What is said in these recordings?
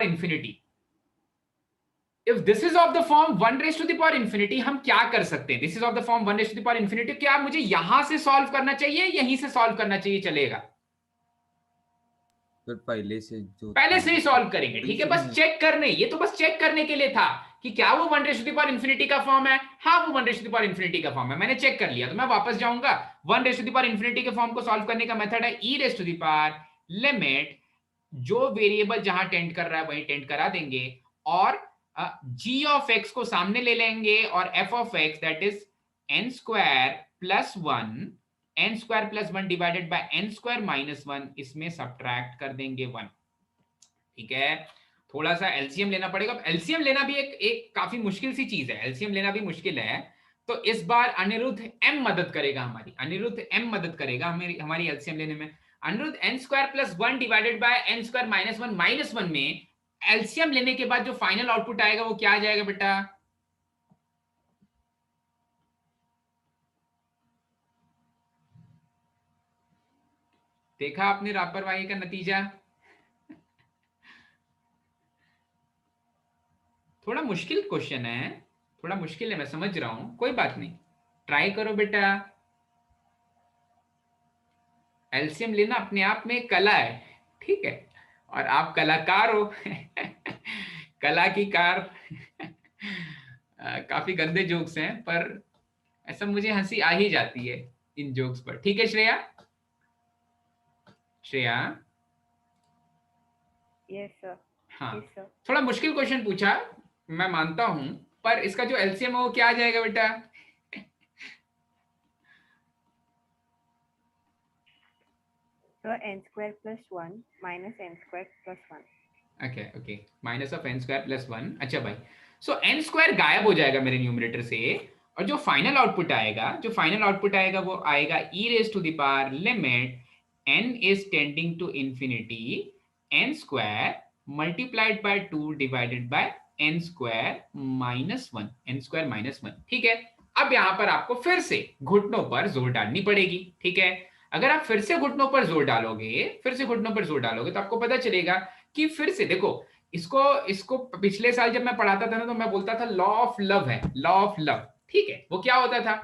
Infinity, if this is of the form 1 raise to the power infinity, हम क्या कर सकते हैं? This is of the form 1 raise to the power infinity, क्या मुझे यहां से सॉल्व करना चाहिए, यहीं से सॉल्व करना चाहिए, चलेगा? फिर पहले से जो पहले था से ही सॉल्व करेंगे, ठीक है? बस चेक करने, ये तो बस चेक करने के लिए था कि क्या वो 1 raise to the power infinity का फॉर्म है। हाँ, वो 1 raise to the power infinity का फॉर्म है, मैंने चेक कर लिया। तो मैं वापस जाऊंगा, 1 raise to the power infinity के फॉर्म को सॉल्व करने का मेथड है e raise to the power limit, जो वेरिएबल जहां टेंड कर रहा है वहीं टेंड करा देंगे, और जी ऑफ एक्स को सामने ले लेंगे, और F of X that is N square plus one, N square plus one divided by N square minus one, इसमें सब्ट्रैक्ट कर देंगे वन। ठीक है, थोड़ा सा एलसीएम लेना पड़ेगा। एलसीएम लेना भी एक एक काफी मुश्किल सी चीज है, एलसीएम लेना भी मुश्किल है। तो इस बार अनिरुद्ध एम मदद करेगा हमारी, अनिरुद्ध एम मदद करेगा हमारी एलसीएम लेने में। Aniruddh N square plus one divided by N square minus one में एलसीएम लेने के बाद जो फाइनल आउटपुट आएगा वो क्या आ जाएगा बेटा? देखा आपने लापरवाही का नतीजा? थोड़ा मुश्किल क्वेश्चन है, थोड़ा मुश्किल है, मैं समझ रहा हूं, कोई बात नहीं, ट्राई करो बेटा। एलसीएम लेना अपने आप में एक कला है, ठीक है, और आप कलाकार हो। कला की कार। काफी गंदे जोक्स हैं, पर ऐसा मुझे हंसी आ ही जाती है इन जोक्स पर। ठीक है श्रेया, श्रेया। Yes sir. हाँ, यस सर। थोड़ा मुश्किल क्वेश्चन पूछा, मैं मानता हूं, पर इसका जो एलसीएम है वो क्या आ जाएगा बेटा? So n square plus 1 minus n square plus 1. Okay okay, minus of N square plus one. अच्छा भाई, सो एन स्क्वायर गायब हो जाएगा मेरे न्यूमरेटर से, और जो फाइनल आउटपुट आएगा, जो फाइनल आउटपुट आएगा वो आएगा e raise to the power limit n is tending to infinity n square multiplied by 2 divided by N square minus one, N square minus one. ठीक है, अब यहां पर आपको फिर से घुटनों पर जोर डालनी पड़ेगी। ठीक है, अगर आप फिर से घुटनों पर जोर डालोगे, फिर से घुटनों पर जोर डालोगे, तो आपको पता चलेगा कि फिर से देखो, इसको इसको पिछले साल जब मैं पढ़ाता था ना, तो मैं बोलता था लॉ ऑफ लव है, लॉ ऑफ लव। ठीक है, वो क्या होता था?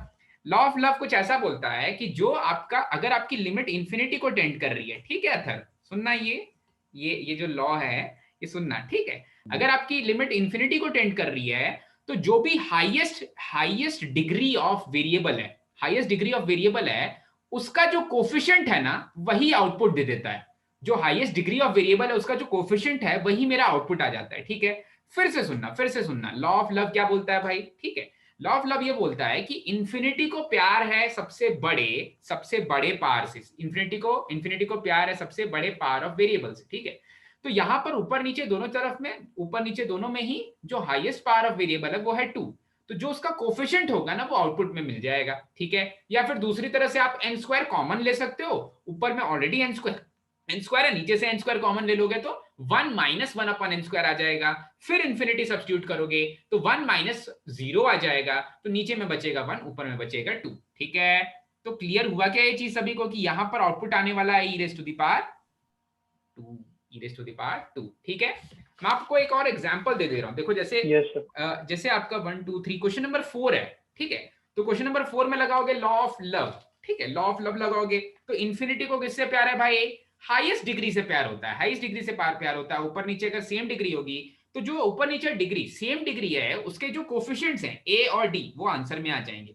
लॉ ऑफ लव कुछ ऐसा बोलता है कि जो आपका, अगर आपकी लिमिट इंफिनिटी को टेंड कर रही है, ठीक है अथर, सुनना, ये जो लॉ है ये सुनना, ठीक है, अगर आपकी लिमिट इंफिनिटी को टेंड कर रही है, तो जो भी हाईएस्ट डिग्री ऑफ वेरिएबल है, हाईएस्ट डिग्री ऑफ वेरिएबल है, उसका जो कोफिशिएंट है ना, वही आउटपुट दे देता है। जो हाईएस्ट डिग्री ऑफ वेरिएबल है उसका जो कोफिशिएंट है वही मेरा आउटपुट आ जाता है। ठीक है, फिर से सुनना, फिर से सुनना, लॉ ऑफ लव क्या बोलता है भाई? ठीक है, लॉ ऑफ लव ये बोलता है कि इंफिनिटी को प्यार है सबसे बड़े पार से, इंफिनिटी को प्यार है सबसे बड़े पार ऑफ वेरिएबल से। ठीक है, तो यहां पर ऊपर नीचे दोनों तरफ में, ऊपर नीचे दोनों में ही जो हाईएस्ट पार ऑफ वेरिएबल है वो है 2, तो जो उसका कोफिशिएंट होगा ना वो आउटपुट में मिल जाएगा। ठीक है, या फिर दूसरी तरह से आप एन स्क्वायर कॉमन ले सकते हो, ऊपर में ऑलरेडी एन स्क्वायर है, नीचे से एन स्क्वायर कॉमन ले लोगे तो 1 minus one upon n square आ जाएगा, फिर इंफिनिटी सब्स्टिट्यूट करोगे तो 1 माइनस जीरो आ जाएगा, तो नीचे में बचेगा 1, ऊपर में बचेगा 2। ठीक है, तो क्लियर हुआ क्या ये चीज सभी को कि यहां पर आउटपुट आने वाला है e raise to the power 2, e raise to the power 2। ठीक है, मैं आपको एक और एग्जांपल दे दे रहा हूं, देखो जैसे जैसे आपका 1 2 3 क्वेश्चन नंबर 4 है। ठीक है, तो क्वेश्चन नंबर 4 में लगाओगे लॉ ऑफ लव। ठीक है, लॉ ऑफ लव लगाओगे तो इंफिनिटी को किससे प्यार है भाई? हाईएस्ट डिग्री से प्यार होता है, हाईएस्ट डिग्री से प्यार होता है। ऊपर नीचे अगर सेम डिग्री होगी तो जो ऊपर नीचे डिग्री सेम डिग्री है उसके जो कोफिशिएंट्स हैं ए और डी वो आंसर में आ जाएंगे।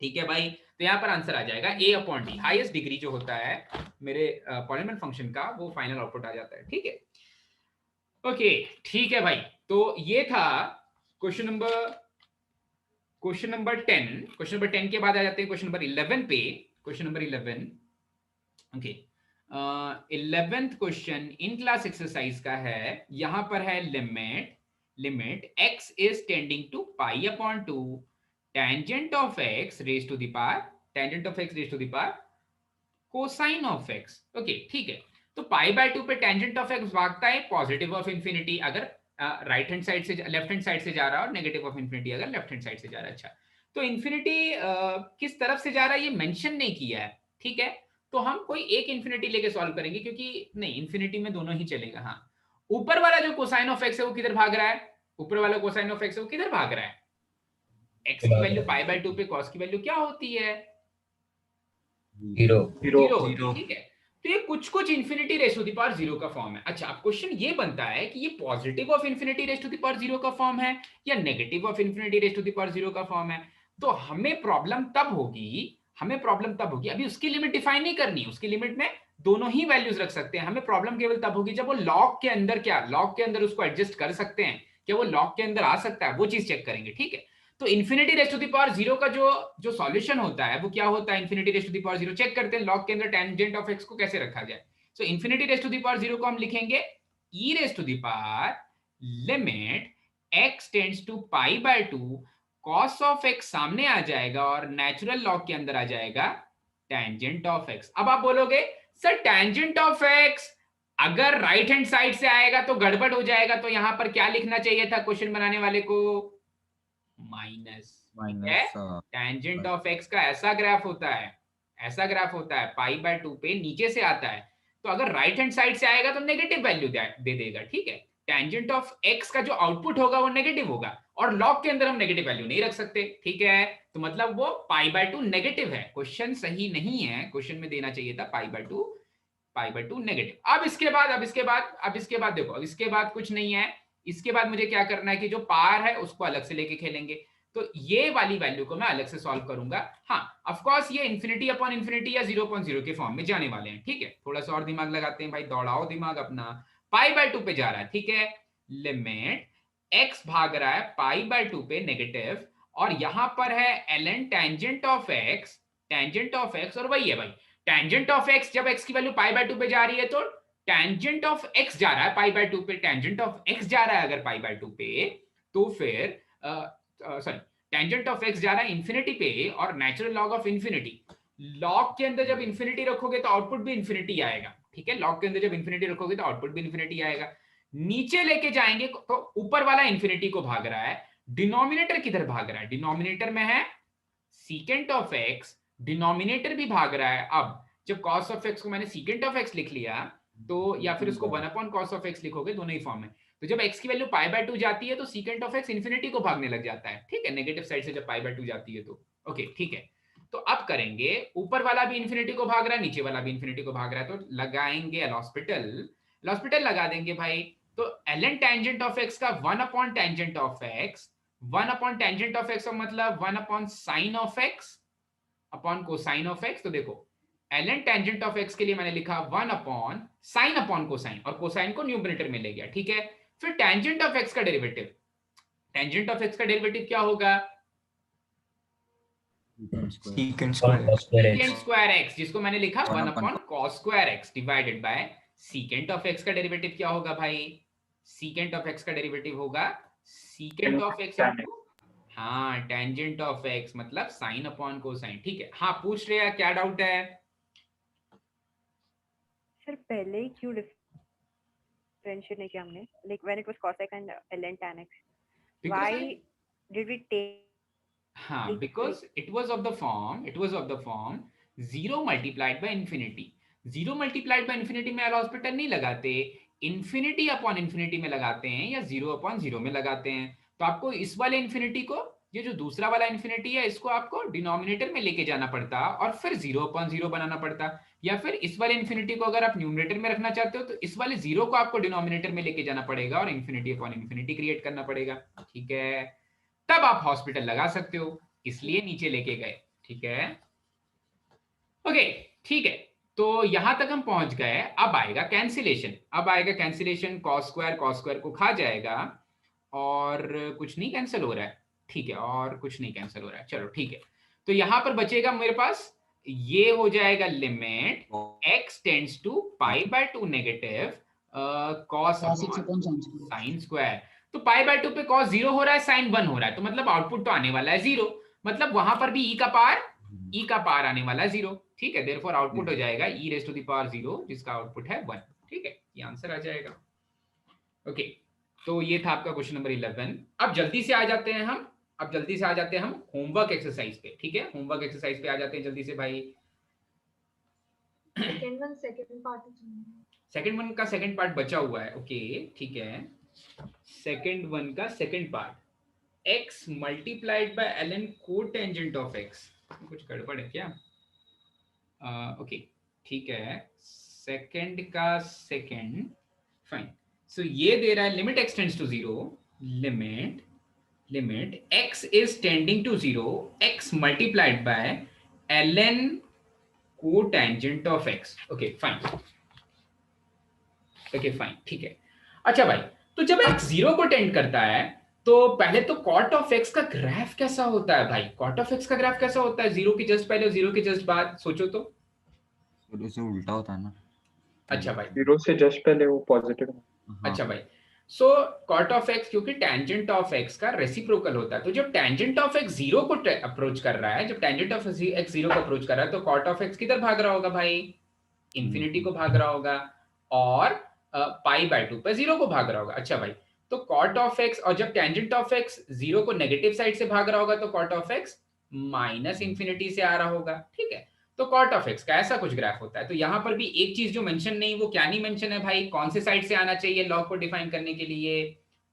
ठीक है भाई, तो यहां पर आंसर आ जाएगा ए अपॉन डी, हाईएस्ट डिग्री जो होता है मेरे पॉलीनोमियल फंक्शन का वो फाइनल आउटपुट आ जाता है। ठीक है, ओके, ठीक है भाई, तो ये था क्वेश्चन नंबर 10। क्वेश्चन नंबर 10 के बाद आ जाते हैं क्वेश्चन नंबर 11 पे। Question number 11, okay, 11th question in class exercise का है। यहां पर है limit x is tending to pi upon 2 tangent of x raise to the power cosine of x। Okay, ठीक है, तो पाई बाय 2 पे टेंजेंट ऑफ x भागता है पॉजिटिव ऑफ इंफिनिटी अगर राइट हैंड साइड से, लेफ्ट हैंड साइड से जा रहा है, और नेगेटिव ऑफ इंफिनिटी अगर लेफ्ट हैंड साइड से जा रहा है। अच्छा, तो इंफिनिटी किस तरफ से जा रहा है ये मेंशन नहीं किया है। ठीक है, तो हम कोई एक इंफिनिटी लेके सॉल्व करेंगे, क्योंकि नहीं, इंफिनिटी में दोनों ही चलेगा। हाँ, ऊपर वाला जो कोसाइन ऑफ एक्स है वो किधर भाग रहा है, ऊपर वाला कोसाइन ऑफ एक्स है वो किधर भाग रहा है, एक्स की वैल्यू पाई बाय 2 पे कॉस की वैल्यू क्या होती है, जीरो। जीरो होती है, ठीक है। तो ये कुछ कुछ infinity raise to the power zero का फॉर्म है। अच्छा, अब क्वेश्चन ये बनता है कि ये positive of infinity raise to the power zero का फॉर्म है या negative of infinity raise to the power zero का फॉर्म है। तो हमें प्रॉब्लम तब होगी, अभी उसकी लिमिट डिफाइन नहीं करनी है, उसकी लिमिट में दोनों ही वैल्यूज रख सकते हैं। हमें प्रॉब्लम केवल तब होगी जब वो लॉग के अंदर, क्या लॉग के अंदर उसको एडजस्ट कर सकते हैं, क्या वो लॉग के अंदर आ सकता है, वो चीज चेक करेंगे, ठीक है। तो infinity raise to the power zero का जो जो सॉल्यूशन होता है वो क्या होता है, infinity raise to the power zero check करते हैं लॉग के अंदर टेंजेंट ऑफ एक्स को कैसे रखा जाए। So infinity raise to the power zero को हम लिखेंगे e raise to the power limit x tends to pi by 2 cos of x सामने आ जाएगा और नेचुरल लॉग के अंदर आ जाएगा टेंजेंट ऑफ एक्स। अब आप बोलोगे सर टेंजेंट ऑफ एक्स अगर राइट हैंड साइड से आएगा तो गड़बड़ हो जाएगा, तो यहां पर क्या लिखना चाहिए था क्वेश्चन बनाने वाले को, माइनस। टेंजेंट ऑफ एक्स का ऐसा ग्राफ होता है, ऐसा ग्राफ होता है पाई बाय 2 पे नीचे से आता है, तो अगर राइट हैंड साइड से आएगा तो नेगेटिव वैल्यू दे देगा, ठीक है। टेंजेंट ऑफ एक्स का जो आउटपुट होगा वो नेगेटिव होगा और लॉग के अंदर हम नेगेटिव वैल्यू नहीं रख सकते, ठीक है। तो मतलब वो पाई बाय 2 नेगेटिव है, क्वेश्चन सही नहीं है, क्वेश्चन में देना चाहिए था पाई बाय 2 नेगेटिव। अब इसके बाद देखो, अब इसके बाद कुछ नहीं है, इसके बाद मुझे क्या करना है कि जो पार है उसको अलग से लेके खेलेंगे, तो ये वाली वैल्यू को मैं अलग से सॉल्व करूंगा। हाँ ऑफ कोर्स ये इंफिनिटी अपॉन इंफिनिटी या 0.0 के फॉर्म में जाने वाले हैं, ठीक है। थोड़ा सा और दिमाग लगाते हैं भाई, दौड़ाओ दिमाग अपना। पाई बाय 2 पे जा रहा है, ठीक है, लिमिट एक्स भाग रहा है पाई बाय 2 पे नेगेटिव, और यहां पर है ln टेंजेंट ऑफ एक्स, और वही है भाई टेंजेंट ऑफ एक्स, जब एक्स की वैल्यू पाई बाय 2 पे जा रही है तो टेंजेंट ऑफ एक्स जा रहा है पाई बाय 2 पे, टेंजेंट ऑफ एक्स जा रहा है अगर पाई बाय 2 पे, तो फिर सॉरी टेंजेंट ऑफ एक्स जा रहा है इंफिनिटी पे और natural log of infinity, log के अंदर जब इंफिनिटी रखोगे तो आउटपुट भी इंफिनिटी आएगा, ठीक है। लॉग के अंदर जब इंफिनिटी रखोगे तो आउटपुट भी इंफिनिटी आएगा। नीचे लेके जाएंगे तो ऊपर वाला इंफिनिटी को भाग रहा है, डिनोमिनेटर किधर भाग रहा है, डिनोमिनेटर में है सीकेंट ऑफ एक्स, डिनोमिनेटर भी भाग रहा है। अब जब कॉस ऑफ एक्स को मैंने सीकेंट ऑफ एक्स लिख लिया तो, या फिर उसको 1 अपॉन कॉस ऑफ एक्स लिखोगे, दोनों ही फॉर्म है। तो जब x की वैल्यू पाई बाय 2 जाती है तो सीकेंट ऑफ x इंफिनिटी को भागने लग जाता है, ठीक है, नेगेटिव साइड से जब पाई बाय 2 जाती है तो, ओके ठीक है। तो अब करेंगे, ऊपर वाला भी इंफिनिटी को भाग रहा है, नीचे वाला भी इंफिनिटी को भाग रहा है, तो लगाएंगे एलॉस्पिटल लगा देंगे भाई। तो ln टेंजेंट ऑफ x का 1 upon tangent of x, 1 upon tangent of x का मतलब 1 upon sine of x upon cosine of x। तो देखो ln टेंजेंट ऑफ x के लिए मैंने लिखा 1 अपॉन साइन अपॉन कोसाइन, और कोसाइन को न्यूमरेटर में ले गया, ठीक है। फिर टेंजेंट ऑफ x का डेरिवेटिव, टेंजेंट ऑफ x का डेरिवेटिव क्या होगा, secant square x, जिसको मैंने लिखा 1 upon cos square x divided bye secant of x का डेरिवेटिव क्या होगा भाई, सीकेंट ऑफ x का डेरिवेटिव होगा सीकेंट ऑफ x इनटू, हाँ टेंजेंट ऑफ x मतलब साइन अपॉन कोसाइन, ठीक है। हाँ पूछ रहे हैं क्या डाउट है सर पहले ही क्यों डिफरेंशिएट नहीं किया हमने, like when it was cos x and ln tan x, why did we take, हाँ because it was of the form 0 multiplied by infinity, 0 multiplied by infinity में एलॉस्पिटल नहीं लगाते, इंफिनिटी अपॉन इंफिनिटी में लगाते हैं या 0 अपॉन 0 में लगाते हैं। तो आपको इस वाले इंफिनिटी को, ये जो दूसरा वाला इंफिनिटी है इसको आपको डिनोमिनेटर में लेके जाना पड़ता और फिर 0 अपॉन 0 बनाना पड़ता, या फिर इस वाले इंफिनिटी को अगर आप न्यूमरेटर में रखना चाहते हो तो इस वाले 0 को आपको डिनोमिनेटर में लेके जाना पड़ेगा और इंफिनिटी अपॉन इंफिनिटी क्रिएट करना पड़ेगा, ठीक है। तब आप हॉस्पिटल लगा सकते हो, इसलिए नीचे लेके गए, ठीक है। ओके ठीक है, तो यहां तक हम पहुंच गए। अब आएगा कैंसिलेशन, cos स्क्वायर को खा जाएगा और कुछ नहीं कैंसिल हो रहा है, ठीक है, और कुछ नहीं कैंसिल हो रहा है, चलो ठीक है। तो यहां पर बचेगा मेरे पास, ये हो जाएगा limit x tends to pi by 2 negative cos sine square. तो पाई बाय 2 पे cos 0 हो रहा है, साइन 1 हो रहा है, तो मतलब आउटपुट तो आने वाला है 0, मतलब वहां पर भी e का पार आने वाला है 0, ठीक है। देयरफॉर आउटपुट हो जाएगा e raise to the power 0 जिसका आउटपुट है 1, ठीक है, ये आंसर आ जाएगा। ओके तो ये था आपका क्वेश्चन नंबर 11। अब जल्दी से आ जाते हैं हम होमवर्क एक्सरसाइज पे, ठीक है, होमवर्क एक्सरसाइज पे आ जाते हैं जल्दी से भाई। सेकंड पार्ट सेकंड वन का सेकंड पार्ट बचा हुआ है, ओके ठीक है, सेकंड वन का second part x multiplied by ln cotangent of x, कुछ गड़बड़ है क्या? ओके ठीक है, सेकंड का सेकंड, फाइन। सो ये दे रहा है limit x tends to 0, limit x is tending to 0, x multiplied by ln cotangent of x, okay fine, okay fine ठीक है। अच्छा भाई, तो जब x 0 को टेंड करता है तो पहले तो cot ऑफ x का ग्राफ कैसा होता है भाई? cot ऑफ x का ग्राफ कैसा होता है? 0 के जस्ट पहले और 0 के जस्ट बाद, सोचो तो। 0 से उल्टा होता है ना। अच्छा भाई, 0 से जस्ट पहले वो पॉजिटिव। अच्छा भाई, सो cot ऑफ x क्योंकि टेंजेंट ऑफ x का रेसिप्रोकल होता है, तो जब टेंजेंट ऑफ x 0 को अप्रोच कर रहा है, जब टेंजेंट ऑफ x 0 को अप्रोच कर रहा है तो cot ऑफ x किधर भाग रहा होगा भाई? इंफिनिटी को भाग रहा होगा, और पाई बाय 2 पे 0 को भाग रहा होगा। अच्छा भाई, तो cot ऑफ x, और जब टेंजेंट ऑफ x 0 को नेगेटिव साइड से भाग रहा होगा तो cot of x minus infinity से आ रहा होगा, ठीक है। तो cot ऑफ x का ऐसा कुछ ग्राफ होता है। तो यहां पर भी एक चीज जो मेंशन नहीं, वो क्या नहीं मेंशन है भाई? कौन से साइड से आना चाहिए लॉग को डिफाइन करने के लिए?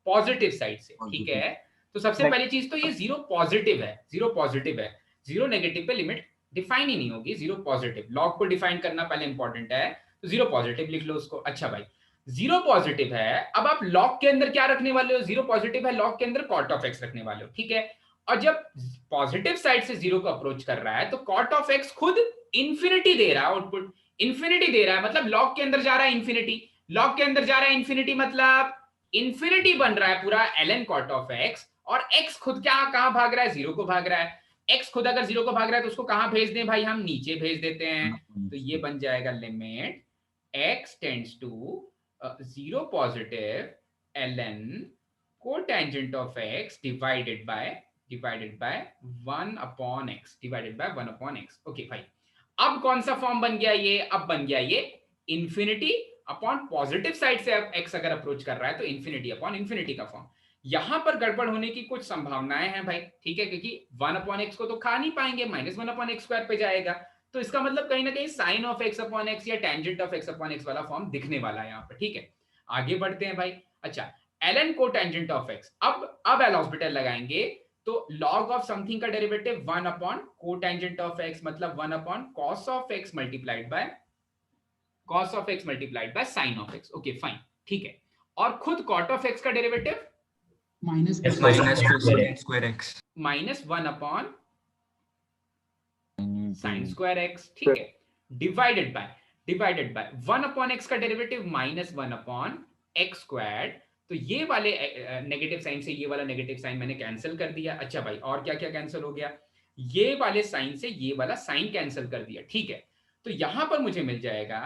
पॉजिटिव साइड से, ठीक है। तो सबसे पहली चीज तो ये 0 पॉजिटिव है, 0 पॉजिटिव है, 0 नेगेटिव पे लिमिट डिफाइन ही नहीं होगी, 0 पॉजिटिव, लॉग को डिफाइन करना पहले इंपॉर्टेंट है, तो 0 पॉजिटिव लिख लो उसको। अच्छा भाई, 0 पॉजिटिव है, अब आप लॉग के अंदर क्या रखने वाले हो? 0 पॉजिटिव है, लॉग के अंदर cot ऑफ x रखने वाले हो, ठीक है। और जब पॉजिटिव साइड से 0 को अप्रोच कर रहा है तो cot ऑफ x खुद इंफिनिटी दे रहा है, आउटपुट इंफिनिटी दे रहा है, मतलब लॉग के अंदर जा रहा है इंफिनिटी, लॉग के अंदर जा रहा है इंफिनिटी, मतलब इंफिनिटी बन रहा है पूरा ln cot ऑफ x, और x खुद क्या कहां भाग रहा है? 0 को भाग रहा है। x खुद अगर 0 को भाग रहा है तो उसको कहां भेज दें भाई? हम नीचे भेज देते हैं, तो ये बन जाएगा limit x tends to 0 positive ln cotangent of x divided by 1 upon x, divided by 1 upon x, okay भाई। अब कौन सा फॉर्म बन गया ये? अब बन गया ये इंफिनिटी अपॉन पॉजिटिव साइड से x अगर अप्रोच कर रहा है तो इंफिनिटी अपॉन इंफिनिटी का फॉर्म। यहां पर गड़बड़ होने की कुछ संभावनाएं हैं भाई, ठीक है, क्योंकि 1 अपॉन x को तो खा नहीं पाएंगे, -1 अपॉन x स्क्वायर पे जाएगा, तो इसका मतलब कहीं ना कहीं sine of x upon x या tangent of x upon x वाला फॉर्म दिखने वाला है यहाँ पर, ठीक है। आगे बढ़ते हैं भाई। अच्छा, ln कोटेंजेंट ऑफ x, अब एल हॉस्पिटल लगाएंगे तो log ऑफ समथिंग का derivative 1 upon cotangent of x, मतलब 1 upon cos of x multiplied by sine of x, okay fine, ठीक है। और खुद cot ऑफ x का derivative minus cosec square x, -1 upon sine square x, ठीक है, divided by 1 upon x का derivative -1 upon x squared. तो ये वाले नेगेटिव साइन से ये वाला नेगेटिव साइन मैंने कैंसिल कर दिया। अच्छा भाई, और क्या क्या कैंसिल हो गया? ये वाले साइन से ये वाला साइन कैंसिल कर दिया, ठीक है। तो यहां पर मुझे मिल जाएगा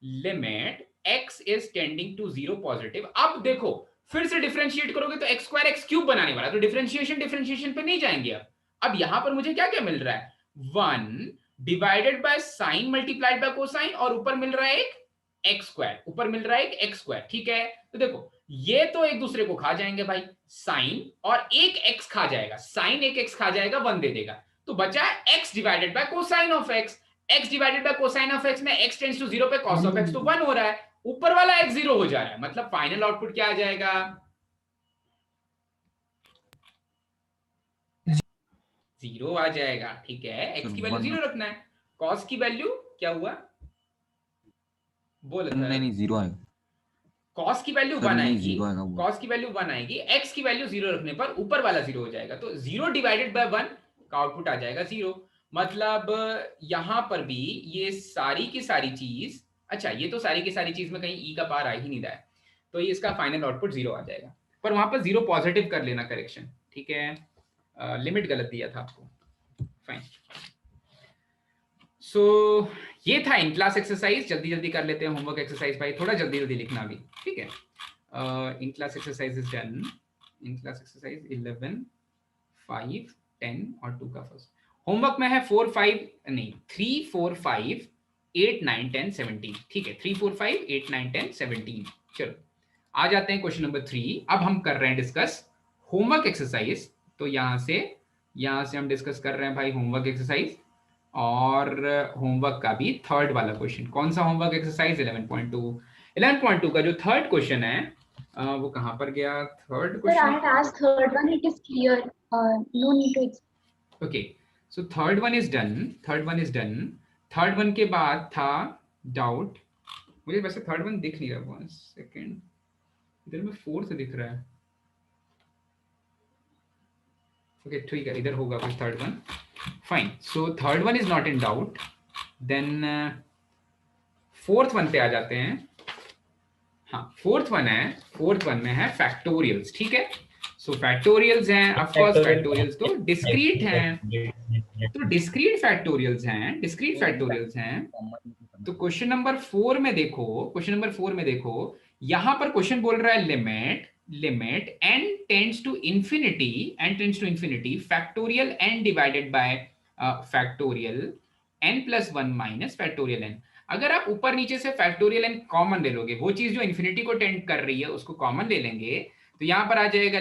limit x is tending to 0 positive. अब देखो, फिर से डिफरेंशिएट करोगे तो x स्क्वायर x क्यूब बनाने वाला, तो डिफरेंशिएशन पे नहीं जाएंगे। अब यहां पर मुझे क्या क्या मिल रहा है? 1 divided by sine multiplied by cosine, और ऊपर मिल रहा है एक x स्क्वायर, ऊपर मिल रहा है एक x स्क्वायर, ठीक है। तो देखो, ये तो एक दूसरे को खा जाएंगे भाई, साइन और एक x खा जाएगा, साइन एक x खा जाएगा, 1 दे देगा, तो बचा x divided bye cosine of x। x divided bye cosine of x में x टेंड्स टू 0 पे cos ऑफ x तो 1 हो रहा है, ऊपर वाला x 0 हो जा रहा है, मतलब फाइनल आउटपुट क्या आ जाएगा? 0 आ जाएगा, ठीक है। x की वैल्यू 0 रखना है, cos की वैल्यू क्या हुआ? बोल नहीं 0 आएगा, cos की वैल्यू 1 आएगी, cos cos की वैल्यू 1 आएगी, x की वैल्यू 0 रखने पर ऊपर वाला 0 हो जाएगा, तो 0 डिवाइडेड बाय 1 का आउटपुट आ जाएगा 0। मतलब यहां पर भी ये सारी की सारी चीज, अच्छा ये तो सारी की सारी चीज में कहीं e का पार आ ही नहीं रहा है, तो ये इसका फाइनल आउटपुट 0 आ जाएगा, पर वहां पर 0 पॉजिटिव कर लेना, करेक्शन, ठीक है, लिमिट गलत दिया था आपको, फाइन। सो ये था इन क्लास एक्सरसाइज। जल्दी जल्दी कर लेते हैं होमवर्क एक्सरसाइज भाई, थोड़ा जल्दी जल्दी लिखना अभी, ठीक है। इन class exercise is done, in class exercise 11, 5, 10 और 2 का फर्स्ट होमवर्क में है 4, 5 नहीं 3, 4, 5, 8, 9, 10, 17, ठीक है, 3, 4, 5, 8, 9, 10, 17। चलो आ जाते हैं क्वेश्चन नंबर 3। अब हम कर रहे हैं डिस्कस होमवर्क एक्सरसाइज, तो यहां से हम डिस्कस कर रहे हैं भाई होमवर्क एक्सरसाइज, और होमवर्क का भी थर्ड वाला क्वेश्चन। कौन सा होमवर्क एक्सरसाइज? 11.2। 11.2 का जो थर्ड क्वेश्चन है वो कहाँ पर गया? Third Sir, I question, had asked third one. It is clear. No need to explain. Okay so third one is done, third one is done. Third one के बाद था डाउट, मुझे वैसे थर्ड वन दिख नहीं रहा, वन सेकेंड, इधर में फोर्थ दिख रहा है। ओके ठीक है, इधर होगा कुछ third one, fine. So third one is not in doubt. Then fourth one पे आ जाते हैं। हाँ फोर्थ वन है, फोर्थ वन में है फैक्टोरियल्स, ठीक है। सो फैक्टोरियल्स हैं, ऑफ कोर्स फैक्टोरियल्स तो डिस्क्रीट हैं, तो डिस्क्रीट फैक्टोरियल्स हैं, डिस्क्रीट फैक्टोरियल्स हैं। तो क्वेश्चन नंबर 4 में देखो, क्वेश्चन नंबर 4 में देखो, यहां पर क्वेश्चन बोल रहा है limit limit n tends to infinity factorial n divided by factorial n plus 1 minus factorial n। अगर आप ऊपर नीचे से फैक्टोरियल n कॉमन ले लोगे, वो चीज जो इन्फिनिटी को टेंड कर रही है उसको कॉमन ले लेंगे, तो यहां पर आ जाएगा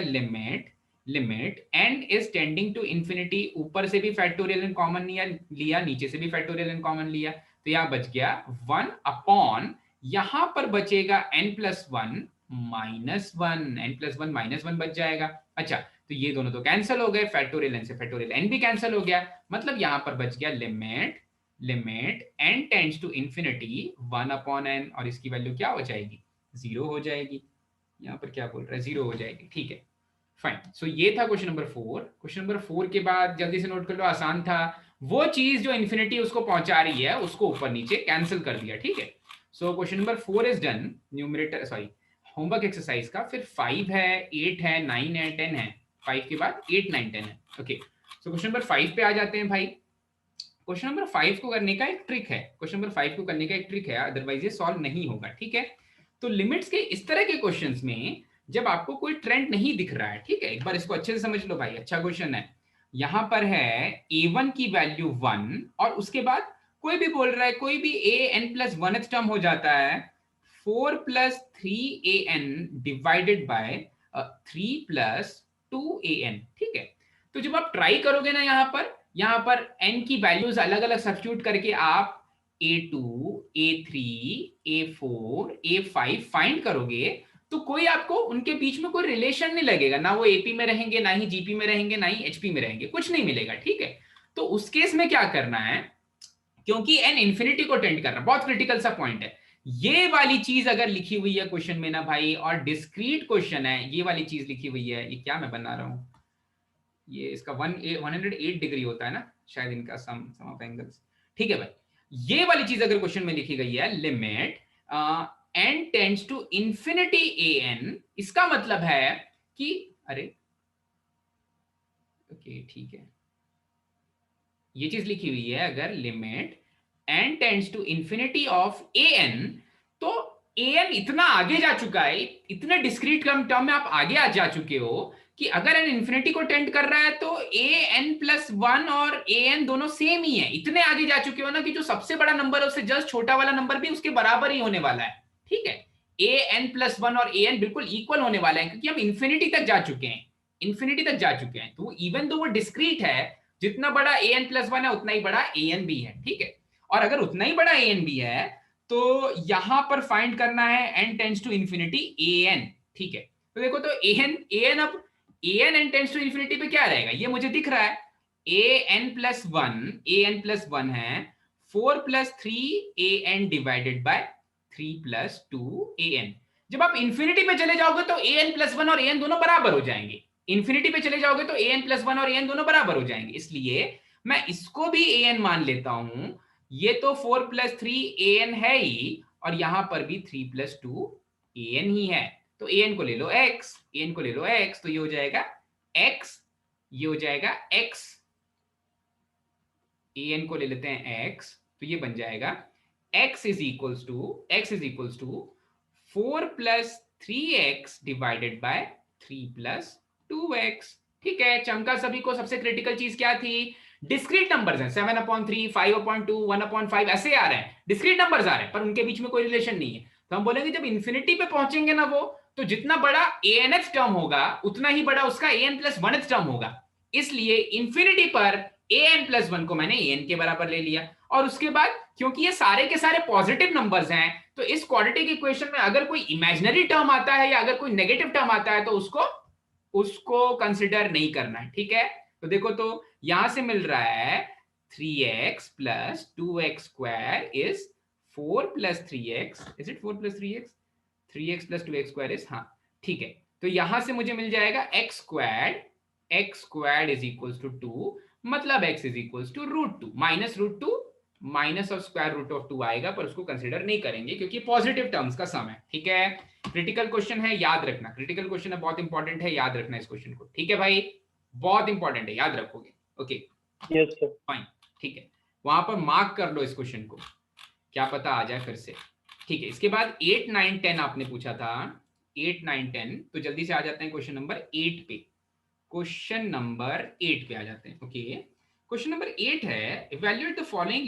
limit n is tending to infinity, ऊपर से भी फैक्टोरियल n कॉमन लिया, नीचे से भी फैक्टोरियल n कॉमन लिया, तो यहां बच गया 1 अपॉन, यहां पर बचेगा n plus 1 minus 1, n plus 1 minus 1 बच जाएगा। अच्छा तो ये दोनों तो कैंसिल हो गए, फैक्टोरियल n से फैक्टोरियल n भी कैंसिल हो गया, मतलब यहां पर बच गया limit n tends to infinity 1 upon n, और इसकी वैल्यू क्या हो जाएगी? 0 हो जाएगी। यहां पर क्या बोल रहा है? 0 हो जाएगी, ठीक है फाइन। सो ये था क्वेश्चन नंबर 4। क्वेश्चन नंबर 4 के बाद जल्दी से नोट कर लो, आसान था, वो चीज जो इन्फिनिटी उसको पहुंचा रही है उसको ऊपर नीचे कैंसिल कर दिया, ठीक है। So question number 4 is done, numerator sorry homework exercise का। फिर 5 है, 8 है, 9 है, 10 है, 5 के बाद 8 9 10 है, ओके। सो क्वेश्चन नंबर 5 पे आ जाते हैं भाई। क्वेश्चन नंबर 5 को करने का एक ट्रिक है, क्वेश्चन नंबर 5 को करने का एक ट्रिक है, अदरवाइज ये सॉल्व नहीं होगा, ठीक है। तो लिमिट्स के इस तरह के क्वेश्चंस में जब आपको कोई ट्रेंड नहीं दिख रहा है, ठीक है, एक बार इसको अच्छे से समझ लो भाई, अच्छा क्वेश्चन है। यहां पर है a1 की वैल्यू 1 और उसके बाद कोई भी बोल रहा है, कोई भी an प्लस 1th टर्म हो जाता है 4 plus 3an divided by 3 plus 2an, ठीक है। तो जब आप ट्राई करोगे ना, यहां पर n की वैल्यूज अलग अलग सब्स्टिट्यूट करके आप a2, a3, a4, a5 find करोगे, तो कोई आपको उनके बीच में कोई रिलेशन नहीं लगेगा, ना वो एपी में रहेंगे, ना ही जीपी में रहेंगे, ना ही एचपी में रहेंगे, कुछ नहीं मिलेगा, ठीक है। तो उस केस में क्या करना है, क्योंकि n इंफिनिटी को टेंड कर रहा है, बहुत क्रिटिकल सा पॉइंट है, ये वाली चीज अगर लिखी हुई है क्वेश्चन में ना भाई, और डिस्क्रीट क्वेश्चन है, ये वाली चीज लिखी हुई है, ये क्या मैं बना रहा हूं, ये इसका 108 डिग्री होता है ना शायद इनका सम ऑफ एंगल्स, ठीक है भाई। ये वाली चीज अगर क्वेश्चन में लिखी गई है, limit n tends to infinity an, इसका मतलब है कि अरे ओके ठीक है, ये चीज लिखी हुई है, अगर limit n tends to infinity of an, तो an इतना आगे जा चुका है, इतने डिस्क्रीट टर्म में आप आगे जा चुके हो कि अगर n इंफिनिटी को टेंड कर रहा है तो an प्लस 1 और an दोनों सेम ही है, इतने आगे जा चुके हो ना कि जो सबसे बड़ा नंबर है उससे जस्ट छोटा वाला नंबर भी उसके बराबर ही होने वाला है, ठीक है। an प्लस 1 और an बिल्कुल इक्वल होने वाला है, क्योंकि हम इंफिनिटी तक जा चुके हैं, इंफिनिटी तक जा चुके हैं। तो इवन दो वो डिस्क्रीट है, जितना बड़ा an प्लस 1 है उतना ही बड़ा an भी है, ठीक है। और अगर उतना ही बड़ा an भी है तो यहां पर फाइंड करना है n tends to infinity an, ठीक है। तो देखो, तो an अब an n tends to infinity पे क्या रहेगा, ये मुझे दिख रहा है, an प्लस 1 है 4 plus 3 an divided by 3 plus 2 an। जब आप इंफिनिटी पे चले जाओगे तो an प्लस 1 और an दोनों बराबर हो जाएंगे, इंफिनिटी पे चले जाओगे तो an प्लस 1 और an दोनों बराबर हो जाएंगे, इसलिए मैं इसको भी an मान लेता हूं। ये तो 4 प्लस 3 an है ही, और यहां पर भी 3 प्लस 2 an ही है, तो an को ले लो x, an को ले लो x, तो ये हो जाएगा x, ये हो जाएगा x, an को ले लेते हैं x, तो ये बन जाएगा x is equals to 4 plus 3x divided by 3 plus 2x, ठीक है। चमका सभी को, सबसे क्रिटिकल चीज क्या थी, डिस्क्रीट नंबर्स हैं, 7/3, 5/2, 1/5 ऐसे आ रहे हैं, डिस्क्रीट नंबर्स आ रहे हैं, पर उनके बीच में कोई रिलेशन नहीं है। तो हम बोलेंगे जब इंफिनिटी पे पहुंचेंगे ना वो, तो जितना बड़ा anth टर्म होगा उतना ही बड़ा उसका an प्लस 1th टर्म होगा, इसलिए इंफिनिटी पर an+1 को मैंने an के बराबर ले लिया, और उसके बाद क्योंकि ये सारे के सारे पॉजिटिव नंबर्स हैं तो इस क्वाड्रेटिक इक्वेशन में अगर कोई इमेजिनरी टर्म आता है या अगर कोई नेगेटिव टर्म आता है तो उसको कंसिडर नहीं करना है, ठीक है। तो देखो तो यहां से मिल रहा है 3x + 2x² is 4 + 3x, is it 4 + 3x, 3x + 2x² is, हाँ ठीक है। तो यहां से मुझे मिल जाएगा x² = 2, मतलब x = √2 -√2 -√2 आएगा, पर उसको कंसीडर नहीं करेंगे क्योंकि पॉजिटिव टर्म्स का सम है, ठीक है। क्रिटिकल क्वेश्चन है, याद रखना, क्रिटिकल क्वेश्चन है, बहुत इंपॉर्टेंट है, याद रखना इस क्वेश्चन को, ठीक है भाई, बहुत इंपॉर्टेंट है, याद रखोगे, ओके यस सर। फाइन, ठीक है। वहां पर मार्क कर लो इस क्वेश्चन को, क्या पता आ जाए फिर से, ठीक है। इसके बाद 8, 9, 10 आपने पूछा था, 8, 9, 10, तो जल्दी से आ जाते हैं क्वेश्चन नंबर 8 पे, क्वेश्चन नंबर 8 पे आ जाते हैं, ओके। क्वेश्चन नंबर 8 है evaluate the following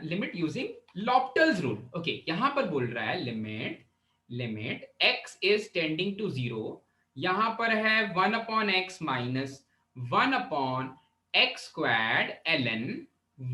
limit using L'Hopital's rule, okay. यहां पर बोल रहा है limit x is tending to 0, यहां पर है 1/x minus 1/x² ln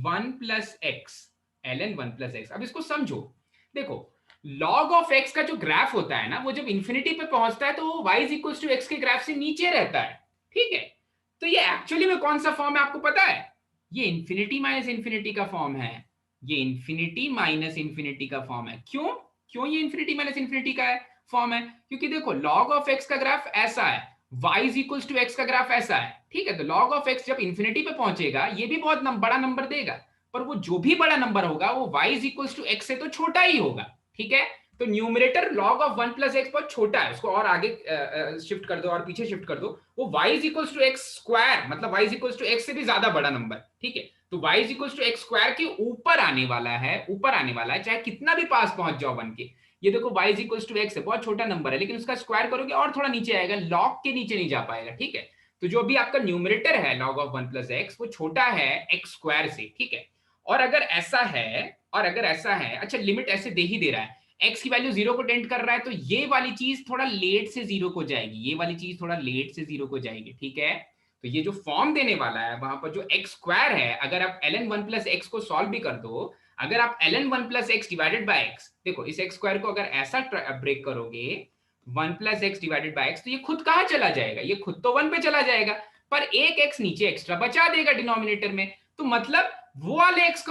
1 + x, ln 1 + x। अब इसको समझो, देखो log ऑफ x का जो ग्राफ होता है ना, वो जब इंफिनिटी पे पहुंचता है तो वो y = x के ग्राफ से नीचे रहता है, ठीक है। तो ये एक्चुअली में कौन सा फॉर्म है आपको पता है? ये इंफिनिटी माइनस इंफिनिटी का फॉर्म है, ये इंफिनिटी माइनस इंफिनिटी का फॉर्म है। क्यों ये इंफिनिटी माइनस इंफिनिटी का फॉर्म है? क्योंकि देखो log ऑफ x का ग्राफ ऐसा है, y = x का ग्राफ ऐसा है, ठीक है। तो log ऑफ x जब इंफिनिटी पे पहुंचेगा ये भी बहुत बड़ा नंबर देगा, पर वो जो भी बड़ा नंबर होगा वो y = x से तो छोटा ही होगा, ठीक है। तो न्यूमरेटर log ऑफ 1 + x बहुत छोटा है, उसको और आगे शिफ्ट कर दो और पीछे शिफ्ट कर दो, वो y = x², मतलब y = x से भी ज्यादा बड़ा नंबर, ठीक है। तो y = x² के ऊपर आने वाला है, चाहे कितना भी पास पहुंच जाओ 1 के। ये देखो y = x है, बहुत छोटा नंबर है, लेकिन उसका स्क्वायर करोगे और थोड़ा नीचे आएगा, log के नीचे नहीं जा पाएगा, ठीक है। तो जो भी आपका न्यूमरेटर है log ऑफ 1 + x वो छोटा है x² से, ठीक है। और अगर ऐसा है, अच्छा लिमिट ऐसे दे ही दे रहा है, x की वैल्यू 0 को टेंड कर रहा है, तो ये वाली चीज थोड़ा लेट से 0 को जाएगी, ठीक है। तो ये जो फॉर्म देने वाला है वहां पर जो x² है, अगर आप ln 1 + x को सॉल्व भी कर दो, अगर आप ln 1 + x divided by x, देखो इस x² को अगर ऐसा ब्रेक करोगे 1 + x डिवाइडेड बाय x, तो ये खुद कहां चला जाएगा? ये खुद तो 1 पे चला जाएगा, पर एक x नीचे एक्स्ट्रा बचा देगा डिनोमिनेटर में, तो मतलब वो वाले x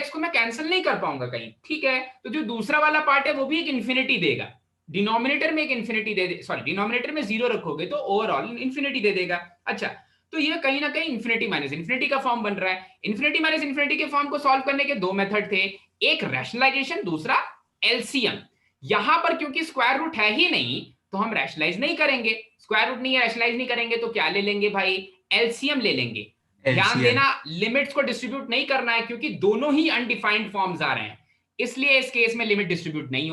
को मैं कैंसिल नहीं कर पाऊंगा कहीं, ठीक है। तो जो दूसरा वाला पार्ट है वो भी एक इंफिनिटी देगा, डिनोमिनेटर में एक इंफिनिटी डिनोमिनेटर में 0 रखोगे तो ओवरऑल इंफिनिटी दे देगा। अच्छा, तो ये कहीं ना कहीं इंफिनिटी माइनस इंफिनिटी का फॉर्म बन रहा है। इंफिनिटी माइनस इंफिनिटी के फॉर्म को सॉल्व करने के दो मेथड थे, एक रैशनलाइजेशन, दूसरा एलसीएम। यहां पर क्योंकि स्क्वायर रूट है ही नहीं तो हम रैशनलाइज नहीं करेंगे, स्क्वायर रूट नहीं है, रैशनलाइज नहीं करेंगे, तो क्या ले लेंगे भाई? एलसीएम ले लेंगे। ध्यान देना, लिमिट्स को डिस्ट्रीब्यूट नहीं करना है क्योंकि दोनों ही अनडिफाइंड फॉर्म्स आ रहे हैं, इसलिए इस केस में लिमिट डिस्ट्रीब्यूट नहीं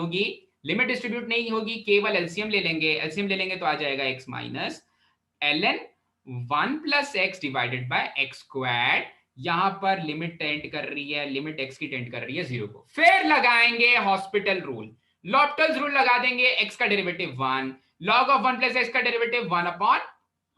होगी, केवल एलसीएम ले लेंगे तो आ जाएगा x minus ln 1 + x divided bye x²। यहां पर लिमिट टेंड कर रही है, लिमिट x की टेंड कर रही है 0 को। फिर लगाएंगे हॉस्पिटल रूल, लॉप्टल्स रूल लगा देंगे, x का डेरिवेटिव 1, log ऑफ 1 + x का डेरिवेटिव 1/1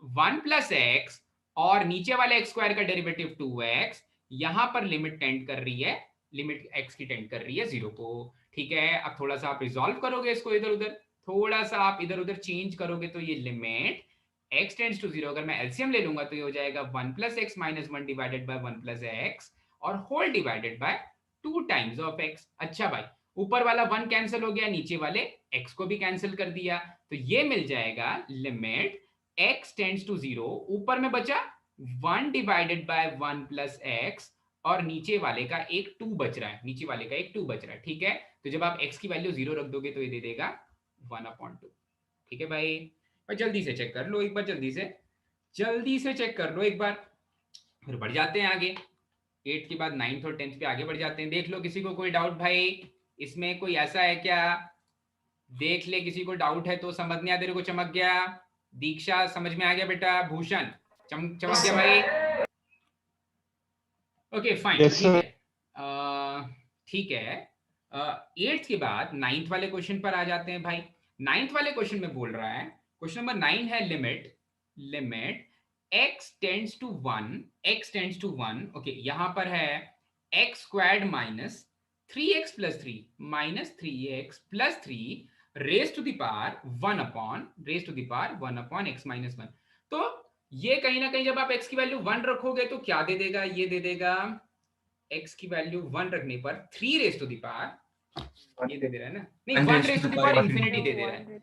+ x, और नीचे वाले x² का डेरिवेटिव 2x। यहां पर लिमिट टेंड कर रही है, लिमिट x की टेंड कर रही है 0 को, ठीक है। अब थोड़ा सा आप रिजॉल्व करोगे इसको, इधर उधर थोड़ा सा आप इधर उधर चेंज करोगे तो ये लिमिट x टेंड्स टू 0, अगर मैं एलसीएम ले लूंगा तो ये हो जाएगा 1 + x - 1 डिवाइडेड बाय 1 + x और whole divided by 2 times of x। अच्छा भाई, ऊपर वाला 1 कैंसिल हो गया, नीचे वाले x को भी कैंसिल कर दिया, तो ये मिल जाएगा लिमिट x टेंड्स टू 0, ऊपर में बचा 1 डिवाइडेड बाय 1 + x और नीचे वाले का एक 2 बच रहा है, ठीक है। तो जब आप x की वैल्यू 0 रख दोगे तो ये दे देगा 1/2, ठीक है भाई। और जल्दी से चेक कर लो एक बार, जल्दी से चेक कर लो एक बार, फिर बढ़ जाते हैं आगे। 8 के बाद 9th और 10th पे आगे बढ़ जाते हैं। देख लो किसी को कोई डाउट भाई, इसमें कोई ऐसा है क्या? देख ले, किसी को डाउट है तो। समझ नहीं आ, तेरे को चमक गया? दीक्षा समझ में आ गया बेटा? भूषण चमक गया भाई? ओके फाइन, ठीक है। 8th के बाद 9th वाले क्वेश्चन पर आ जाते हैं भाई। 9th वाले क्वेश्चन में बोल रहा है, क्वेश्चन नंबर 9 है limit x tends to 1, okay, यहां पर है x squared minus 3x plus 3 minus 3x plus 3 raise to the power 1 upon x minus 1। तो ये कहीं ना कहीं जब आप x की वैल्यू 1 रखोगे तो क्या दे देगा, ये दे देगा x की वैल्यू 1 रखने पर 3 रेज टू द पावर, ये दे दे रहा है ना, नहीं 1 raise to the power infinity दे दे रहा है,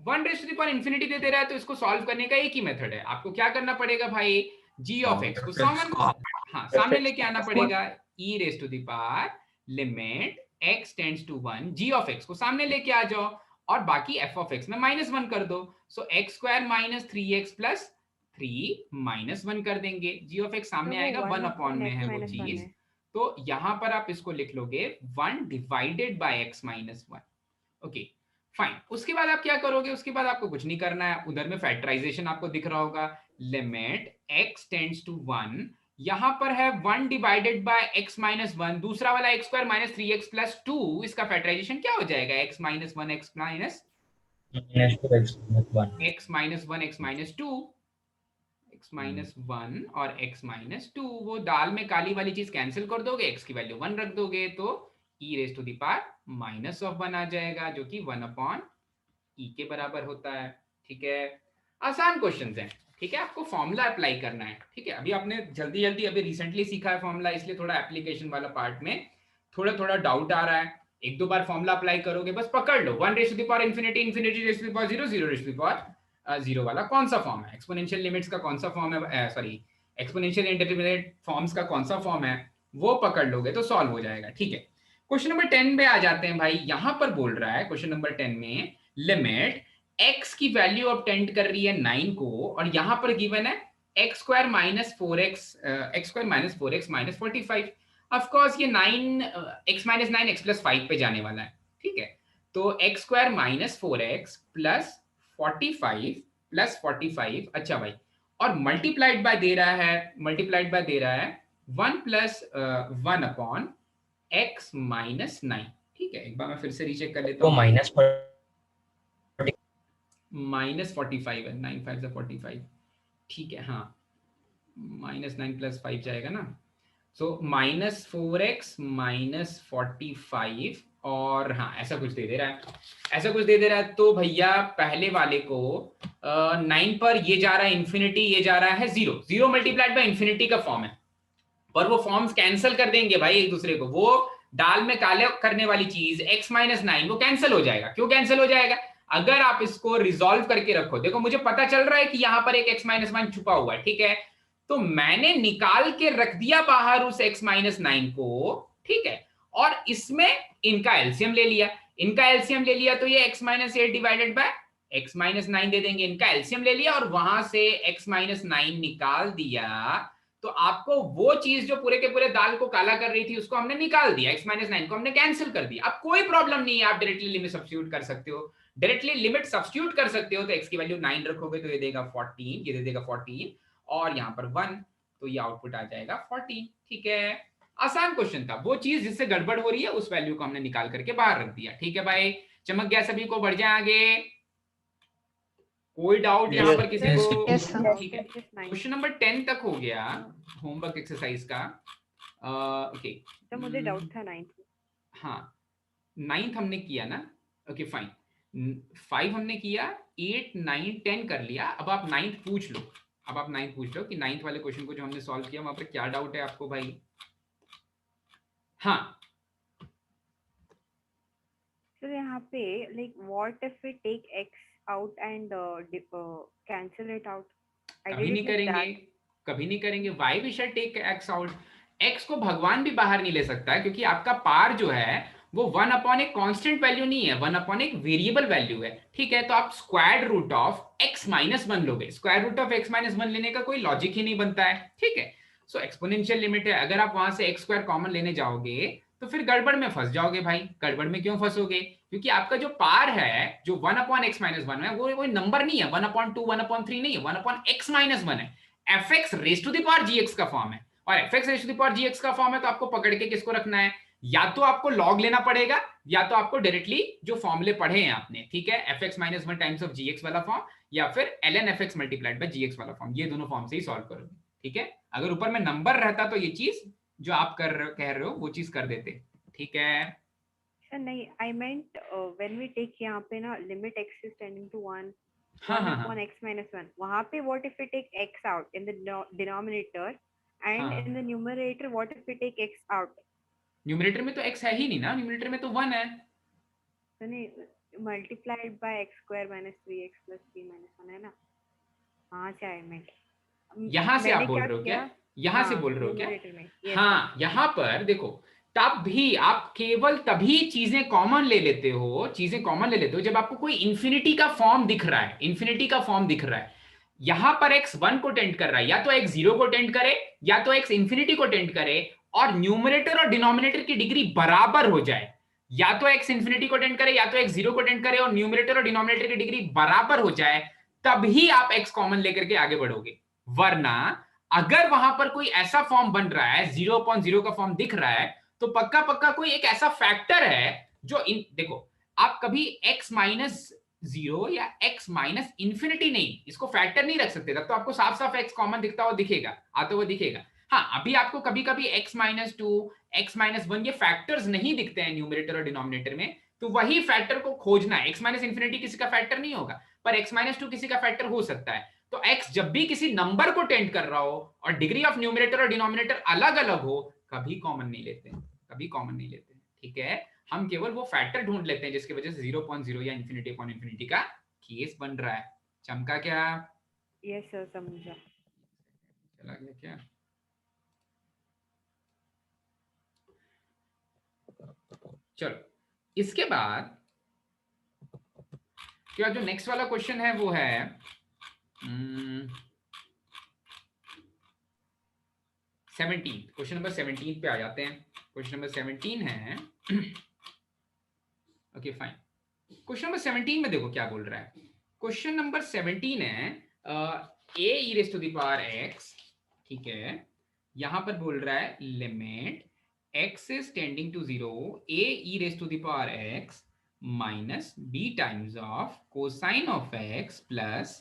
1 raise to the power infinity दे रहा है। तो इसको सॉल्व करने का एक ही मेथड है, आपको क्या करना पड़ेगा भाई, g ऑफ x को सामने लेके आना पड़ेगा, e raise to the power limit x tends to 1, g of x को सामने लेके आ जाओ और बाकी f ऑफ x में -1 कर दो। सो x square minus 3x plus 3 -1 कर देंगे, g ऑफ x सामने आएगा 1 अपॉन में है वो चीज, तो यहां पर आप इसको लिख लोगे 1 divided by x minus 1। Okay fine, उसके बाद आप क्या करोगे, उसके बाद आपको कुछ नहीं करना है, उधर में फैक्टराइजेशन आपको दिख रहा होगा, लिमिट x टेंड्स टू 1, यहां पर है 1 डिवाइडेड बाय x माइनस 1, दूसरा वाला x square minus 3x plus 2, इसका फैक्टराइजेशन क्या हो जाएगा, x minus 1 x minus 1 x minus 2 x minus 1 और x माइनस 2, वो दाल में काली वाली चीज कैंसिल कर दोगे, x की वैल्यू 1 रख दोगे तो e raise to the power minus of 1 आ जाएगा, जो कि 1 अपॉन e के बराबर होता है। ठीक है, आसान क्वेश्चंस हैं, ठीक है, आपको फॉर्मूला अप्लाई करना है। ठीक है, अभी आपने जल्दी जल्दी अभी रिसेंटली सीखा है फॉर्मूला, इसलिए थोड़ा एप्लीकेशन वाला पार्ट में थोड़ा डाउट आ रहा है, एक दो बार फॉर्मूला अप्लाई करोगे बस पकड़ लो, 1 raise to the power infinity, infinity raise to the power 0, 0 raise to the power 0 वाला कौन सा फॉर्म है, एक्सपोनेंशियल लिमिट्स का कौन सा फॉर्म है, सॉरी एक्सपोनेंशियल इंडिटरमिनेट फॉर्म्स का कौन सा फॉर्म है, वो पकड़ लोगे तो सॉल्व हो जाएगा। ठीक है, क्वेश्चन नंबर 10 पे आ जाते हैं भाई, यहां पर बोल रहा है क्वेश्चन नंबर 10 में लिमिट x की वैल्यू अब टेंड कर रही है 9 को, और यहां पर गिवन है x square minus 4x minus 45, of course ये 9 x माइनस 9 x प्लस 5 पे जाने वाला है। ठीक है, तो x square minus 4x plus 45 plus 45, अच्छा भाई, और मल्टीप्लाइड बाय दे रहा है 1 प्लस 1 अपॉन x माइनस 9। ठीक है, एक बार मैं फिर से रीचेक कर लेता हूँ, माइनस 45 है, 9 5 45, ठीक है, हाँ माइनस 9 प्लस 5 जाएगा ना, सो माइनस 4x माइनस 45, और हाँ ऐसा कुछ दे दे रहा है, तो भैया पहले वाले को 9 पर ये जा रहा है इंफिनिटी, ये जा रहा है 0, 0 मल्टीप्लाइड बाय इंफिनिटी का फॉर्म है, पर वो फॉर्म्स कैंसिल कर देंगे भाई एक दूसरे को, वो डाल में काले करने वाली चीज x माइनस 9 वो कैंसिल हो जाएगा। क्यों कैंसिल हो जाएगा, अगर आप इसको रिजॉल्व करके रखो, देखो मुझे पता चल रहा है कि यहां पर एक x माइनस 1 छुपा हुआ है, ठीक है, तो मैंने निकाल के रख दिया बाहर उस x माइनस 9 को, ठीक है, और इसमें इनका एलसीएम ले लिया, तो ये x minus 8 divided by x minus 9 दे देंगे, इनका एलसीएम ले लिया और वहां से x माइनस 9 निकाल दिया, तो आपको वो चीज जो पूरे के पूरे दाल को काला कर रही थी उसको हमने निकाल दिया, x माइनस 9 को हमने कैंसिल कर दिया। अब कोई प्रॉब्लम नहीं है, आप डायरेक्टली लिमिट सब्स्टिट्यूट कर सकते हो, तो x की वैल्यू 9 रखोगे तो ये देगा 14, ये दे देगा 14, और यहाँ पर 1, तो ये आउटपुट आ जाएगा 14। ठीक है, आसान क्वेश्चन था, वो चीज जिससे गड़बड़ हो रही है उस वैल्यू को हमने निकाल करके बाहर रख दिया। ठीक है भाई, चमक गया सभी को, बढ़ जाए आगे, कोई डाउट यहाँ पर किसी को? ठीक है, क्वेश्चन नंबर 10 तक हो गया होमवर्क एक्सरसाइज का। ओके, तो मुझे डाउट था 9th, हाँ 9th हमने किया ना, ओके फाइन, 5 हमने किया, 8 9 10 कर लिया, अब आप 9th पूछ लो, कि 9th वाले क्वेश्चन को जो हमने सॉल्व किया वहां पर क्या डाउट है आपको भाई। हाँ तो यहाँ पे like what if we take x out and cancel it out? कभी नहीं करेंगे, why we shall take x out? x को भगवान भी बाहर नहीं ले सकता है, क्योंकि आपका पार जो है वो 1 अपॉन एक कांस्टेंट वैल्यू नहीं है, 1 अपॉन एक वेरिएबल वैल्यू है। ठीक है, तो आप square root of x minus 1 लोगे, square root of x minus 1 लेने का कोई लॉजिक ही नहीं बनता है। ठीक है, सो एक्सपोनेंशियल लिमिट है, अगर आप वहां से x स्क्वायर कॉमन लेने जाओगे तो फिर गड़बड़ में फंस जाओगे भाई। गड़बड़ में क्यों फंसोगे, क्योंकि आपका जो पार है जो 1 अपॉन x माइनस 1 है वो नंबर नहीं है, 1 अपॉन 2 1 अपॉन 3 नहीं है, 1 अपॉन x माइनस 1 है, fx raise to the power gx का फॉर्म है, और fx raise to the power gx का फॉर्म है, तो आपको पकड़ के किसको रखना है, या तो आपको log लेना पड़ेगा या तो आपको डायरेक्टली जो फॉर्मूले पढ़े हैं आपने, ठीक है, fx minus 1 times of gx वाला फॉर्म, या फिर ln fx multiplied by gx वाला फॉर्म, ये दोनों फॉर्म से ही सॉल्व करोगे, ठीक है। अगर ऊपर में नंबर रहता तो ये चीज जो आप कह रहे हो वो चीज कर देते, ठीक है। सर नहीं, I meant when we take यहाँ पे ना limit x is tending to 1 हाँ हाँ हाँ 1 x minus 1, वहाँ पे what if we take x out in the denominator and हाँ। in the numerator what if we take x out? Numerator में तो x है ही नहीं ना, न्यूमरेटर में तो 1 है। तो नहीं, multiplied by x square minus 3x plus 3 minus 1 है ना, हाँ से आई मेंट। यहाँ से आप बोल रहे हो क्या? यहाँ से बोल रहे हो क्या? हाँ, यहाँ पर देखो, तब भी आप केवल तभी चीजें कॉमन ले लेते हो, चीजें कॉमन ले लेते हो जब आपको कोई इंफिनिटी का फॉर्म दिख रहा है, इंफिनिटी का फॉर्म दिख रहा है। यहां पर x 1 को टेंड कर रहा है, या तो x 0 को टेंड करे या तो x इंफिनिटी को टेंड करे, और न्यूमरेटर और डिनोमिनेटर की डिग्री बराबर हो जाए, या तो x इंफिनिटी को टेंड करे या तो x 0 को टेंड करे और न्यूमरेटर और डिनोमिनेटर की डिग्री बराबर हो जाए, तभी आप x कॉमन लेकर के आगे बढ़ोगे। वरना अगर वहां पर कोई ऐसा फॉर्म बन रहा है, 0/0 का फॉर्म दिख रहा है, तो पक्का पक्का कोई एक ऐसा फैक्टर है जो देखो, आप कभी x माइनस 0 या x माइनस इंफिनिटी नहीं, इसको फैक्टर नहीं रख सकते, तब तो आपको साफ साफ x कॉमन दिखता हुआ दिखेगा, आता हुआ दिखेगा। हाँ, अभी आपको कभी कभी x माइनस 2, x माइनस 1 ये फैक्टर्स नहीं दिखते हैं न्यूमरेटर और डिनोमिनेटर में, तो वही फैक्टर को खोजना है। x माइनस इंफिनिटी किसी का फैक्टर नहीं होगा, पर x माइनस 2 किसी का फैक्टर हो सकता है। तो x जब भी किसी नंबर को टेंड कर रहा हो और डिग्री ऑफ न्यूमरेटर और डिनोमिनेटर अलग अलग हो, कभी कॉमन नहीं लेते, कभी कॉमन नहीं लेते, ठीक है। हम केवल वो फैक्टर ढूंढ लेते हैं जिसकी वजह से 0.0 या इंफिनिटी अपॉन इंफिनिटी का केस बन रहा है। चमका क्या? यस सर, समझा। चला गया क्या? चलो, इसके बाद क्या जो नेक्स्ट वाला क्वेश्चन है वो है 17, क्वेश्चन नंबर 17 पे आ जाते हैं। क्वेश्चन नंबर 17 है ओके फाइन। क्वेश्चन नंबर 17 में देखो क्या बोल रहा है। क्वेश्चन नंबर 17 है a e raised to the power x, ठीक है। यहां पर बोल रहा है limit x is tending to 0 a e raised to the power x minus b times of cosine of x plus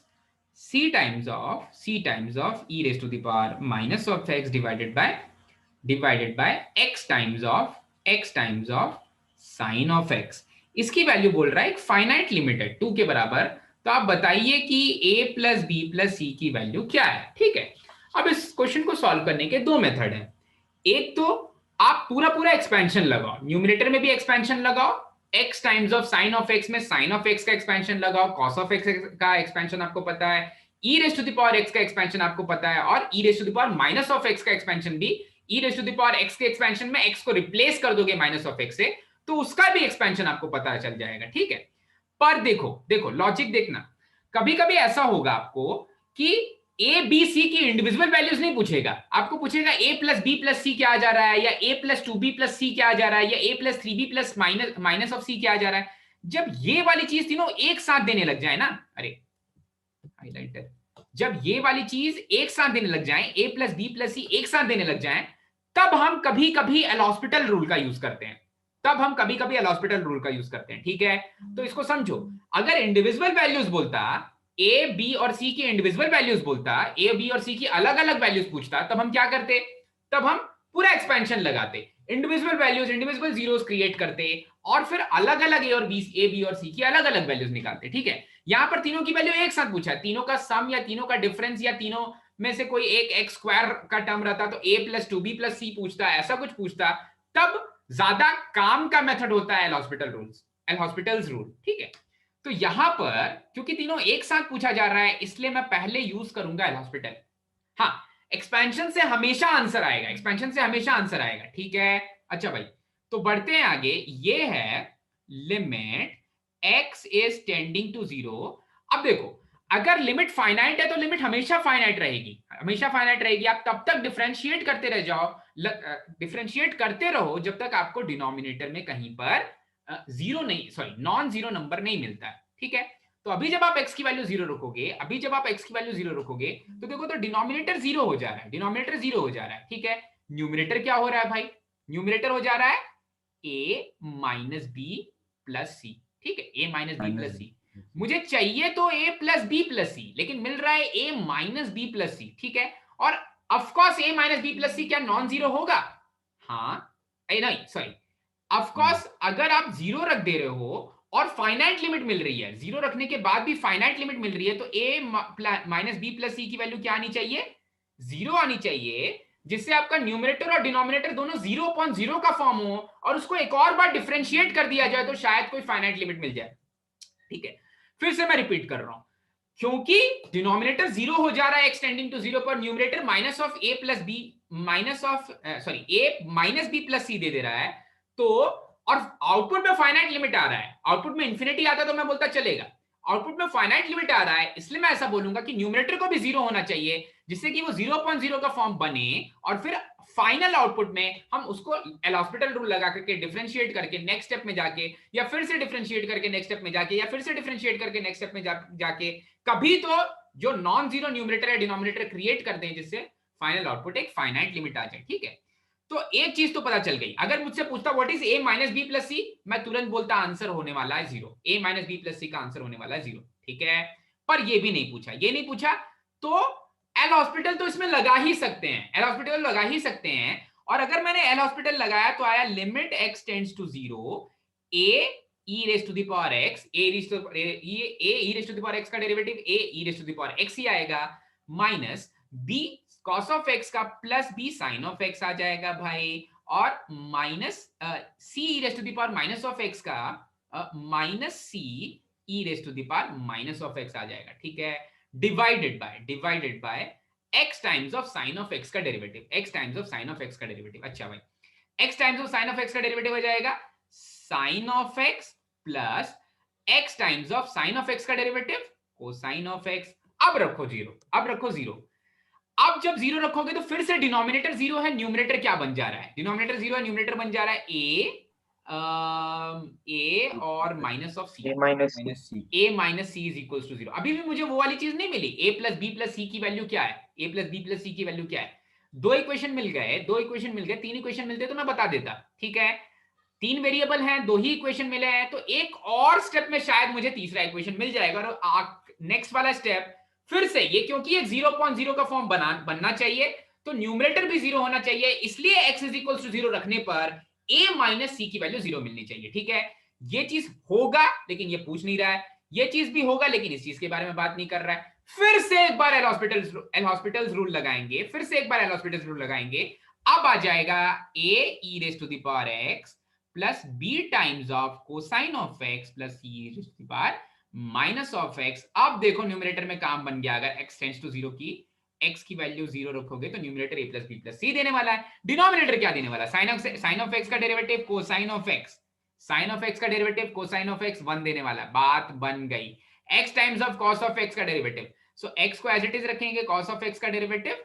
c times of e raised to the power minus of x divided by x times of sin of x। इसकी value बोल रहा है एक finite limit है 2 के बराबर। तो आप बताइए कि a plus B plus C की वैल्यू क्या है, ठीक है। अब इस क्वेश्चन को सॉल्व करने के दो मेथड हैं। एक तो आप पूरा एक्सपेंशन लगाओ, न्यूमरेटर में भी एक्सपेंशन लगाओ, x times of sine of x में साइन ऑफ x का एक्सपेंशन लगाओ, कॉस ऑफ x का एक्सपेंशन आपको पता है, e raise to the power x का एक्सपेंशन आपको पता है, और e raise to the power minus of x का एक्सपेंशन भी, e raise to the power x के एक्सपेंशन में x को रिप्लेस कर दोगे माइनस ऑफ x से, तो उसका भी एक्सपेंशन आपको पता चल जाएगा, ठीक है। पर देखो लॉजिक देखना, कभी कभी ऐसा होगा आपको कि a b c की इंडिविजुअल वैल्यूज नहीं पूछेगा, आपको पूछेगा a plus B plus c क्या आ जा रहा है, या a plus 2b plus c क्या आ जा रहा है, या a plus 3b plus minus of c क्या आ जा रहा है। जब ये वाली चीज तीनों एक साथ देने लग जाए ना, अरे हाइलाइटर, जब ये वाली चीज एक साथ देने लग जाए, a प्लस बी प्लस सी एक साथ देने लग जाए, तब हम कभी कभी एल हॉस्पिटल रूल का यूज करते हैं, ठीक है। तो इसको समझो, अगर इंडिविजुअल वैल्यूज बोलता, ए बी और सी की इंडिविजुअल वैल्यूज बोलता, ए बी और सी की अलग अलग वैल्यूज पूछता, तब हम क्या करते, तब हम पूरा एक्सपेंशन लगाते, individual values, individual zeros create करते, और फिर अलग अलग ए बी और सी की अलग अलग वैल्यूज निकालते, ठीक है। यहां पर तीनों की वैल्यू एक साथ पूछा है, तीनों का सम या तीनों का डिफरेंस या तीनों में से कोई एक एक्स स्क्वायर का टर्म रहता तो a प्लस 2b प्लस सी पूछता, ऐसा कुछ पूछता, तब ज्यादा काम का मेथड होता है एल हॉस्पिटल्स रूल, ठीक है। तो यहां पर क्योंकि तीनों एक साथ पूछा जा रहा है, इसलिए मैं पहले यूज करूंगा एल हॉस्पिटल। हाँ, एक्सपेंशन से हमेशा आंसर आएगा, ठीक है। अच्छा भाई, तो बढ़ते हैं आगे। ये है limit x is tending to 0। अब देखो, अगर लिमिट फाइनाइट है तो लिमिट हमेशा फाइनाइट रहेगी, आप तब तक डिफरेंशिएट करते रहो जब तक आपको डिनोमिनेटर में कहीं पर नॉन जीरो नंबर नहीं मिलता है, ठीक है। तो अभी जब आप x की वैल्यू 0 रखोगे, तो देखो तो डिनोमिनेटर 0 हो जा रहा है, ठीक है। न्यूमरेटर क्या हो रहा है भाई, न्यूमरेटर हो जा रहा है a minus b plus c, ठीक है, a minus b plus minus c. मुझे चाहिए तो a plus B plus c, लेकिन मिल रहा है a minus b plus c, ठीक है। और of course a minus b plus c क्या नॉन जीरो होगा? हाँ, नहीं सॉरी, ऑफकोर्स अगर आप जीरो रख दे रहे हो और फाइनाइट लिमिट मिल रही है, जीरो रखने के बाद भी फाइनाइट लिमिट मिल रही है, तो a minus b plus C की वैल्यू क्या आनी चाहिए? जीरो आनी चाहिए, जिससे आपका न्यूमरेटर और डिनोमिनेटर दोनों 0.0 का फॉर्म हो और उसको एक और बार डिफरेंशिएट कर दिया जाए तो शायद कोई फाइनाइट लिमिट मिल जाए, ठीक है। फिर से मैं रिपीट कर रहा हूं, क्योंकि डिनोमिनेटर जीरो हो जा रहा है एक्सटेंडिंग टू जीरो पर, numerator minus of a plus b minus of sorry a minus b plus c दे रहा है, तो और आउटपुट में फाइनाइट लिमिट आ रहा है, आउटपुट में इंफिनिटी आता तो मैं बोलता चलेगा, आउटपुट में फाइनाइट लिमिट आ रहा है, इसलिए मैं ऐसा बोलूंगा कि न्यूमरेटर को भी जीरो होना चाहिए, जिससे कि वो 0.0 का फॉर्म बने और फिर फाइनल आउटपुट में हम उसको एल हॉस्पिटल रूल लगा करके डिफरेंशिएट करके नेक्स्ट स्टेप में जाके, या फिर से डिफरेंशिएट करके नेक्स्ट स्टेप में जाके, या फिर से डिफरेंशिएट करके नेक्स्ट स्टेप में जाके कभी तो जो नॉन जीरो न्यूमरेटर या डिनोमिनेटर क्रिएट कर दें जिससे फाइनल आउटपुट एक फाइनाइट लिमिट आ जाए, ठीक है। तो एक चीज तो पता चल गई, अगर मुझसे पूछता what is a minus b plus c, मैं तुरंत बोलता आंसर होने वाला है zero, a minus b plus c का आंसर होने वाला है जीरो, ठीक है। पर ये भी नहीं पूछा, ये नहीं पूछा, तो एल हॉस्पिटल तो इसमें लगा ही सकते हैं, एल हॉस्पिटल लगा ही सकते हैं, और अगर मैंने एल हॉस्पिटल लगाया तो आया limit x tends to zero, a e raise to the power x, a raise to the power x का derivative a e raise to the power x ही आएगा, minus b cos of x का plus b sin of x आ जाएगा भाई, और minus c e raise to the power minus of x का minus c e raise to the power minus of x आ जाएगा, ठीक है, divided by x times of sine of x का derivative, x times of sine of x का derivative. अच्छा भाई, x times of sine of x का derivative हो जाएगा sine of x plus x times of sine of x का derivative cosine of x। अब रखो जीरो, अब रखो जीरो, अब जब जीरो रखोगे तो फिर से डिनोमिनेटर जीरो है, न्यूमरेटर क्या बन जा रहा है? डिनोमिनेटर जीरो है, न्यूमरेटर बन जा रहा है a और minus of c, a minus C a minus C is equal to zero. अभी भी मुझे वो वाली चीज नहीं मिली, a plus B plus C की वैल्यू क्या है, a plus B plus C की वैल्यू क्या है? दो इक्वेशन मिल गए, तीन इक्वेशन मिलते तो मैं बता देता, ठीक है। तीन वेरिएबल हैं, दो ही इक्वेशन मिले हैं, तो एक और स्टेप में शायद मुझे तीसरा इक्वेशन मिल जाएगा, और नेक्स्ट वाला स्टेप फिर से ये, क्योंकि एक 0.0 का फॉर्म बनना चाहिए तो न्यूमरेटर भी जीरो होना चाहिए, इसलिए x is equal to zero रखने पर a माइनस सी की वैल्यू जीरो मिलनी चाहिए, ठीक है। ये चीज होगा लेकिन ये पूछ नहीं रहा है, ये चीज भी होगा लेकिन इस चीज के बारे में बात नहीं कर रहा है। फिर से एक बार एल हॉस्पिटल्स रूल लगाएंगे, फिर से एक बार एल हॉस्पिटल्स रूल लगाएंगे, अब आ जाएगा a e raise to the power x plus b times of cosine of x plus c e raise to the power minus of x। अब देखो न्यूमरेटर में काम बन गया, अगर x टेंड्स टू जीरो की x की वैल्यू जीरो रखोगे तो numerator a plus B plus c देने वाला है, डिनोमिनेटर क्या देने वाला है? साइन ऑफ x का derivative cosine of x, sine of x का डेरिवेटिव कोसाइन ऑफ x 1 देने वाला है, बात बन गई। x times of cos of x का डेरिवेटिव, सो x को एज इट इज रखेंगे, cos ऑफ x का derivative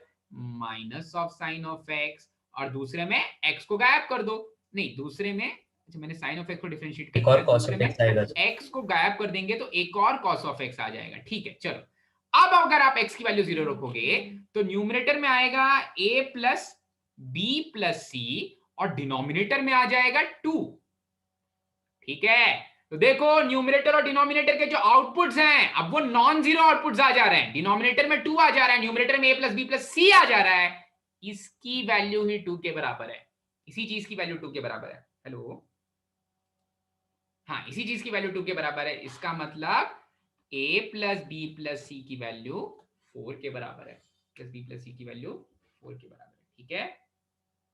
minus of sine of x, और दूसरे में x को गायब कर दो, नहीं दूसरे में, अच्छा मैंने साइन ऑफ x को डिफरेंशिएट किया, और दूसरे में x को गायब कर देंगे तो एक और cos ऑफ x आ जाएगा, ठीक है। चलो अब अगर आप x की वैल्यू जीरो रखोगे तो न्यूमरेटर में आएगा a प्लस बी प्लस सी और डिनोमिनेटर में आ जाएगा 2, ठीक है। तो देखो न्यूमरेटर और डिनोमिनेटर के जो आउटपुट्स हैं अब वो नॉन जीरो आउटपुट्स आ जा रहे हैं, डिनोमिनेटर में 2 आ जा रहा है, न्यूमरेटर में a प्लस बी प्लस सी आ जा रहा है, इसकी वैल्यू ही 2 के बराबर है, इसी चीज की वैल्यू 2 के बराबर है। हेलो, हाँ इसी चीज की वैल्यू 2 के बराबर है, इसका मतलब a plus B plus C की वैल्यू 4 के बराबर है, प्लस बी प्लस सी की वैल्यू 4 के बराबर है, ठीक है।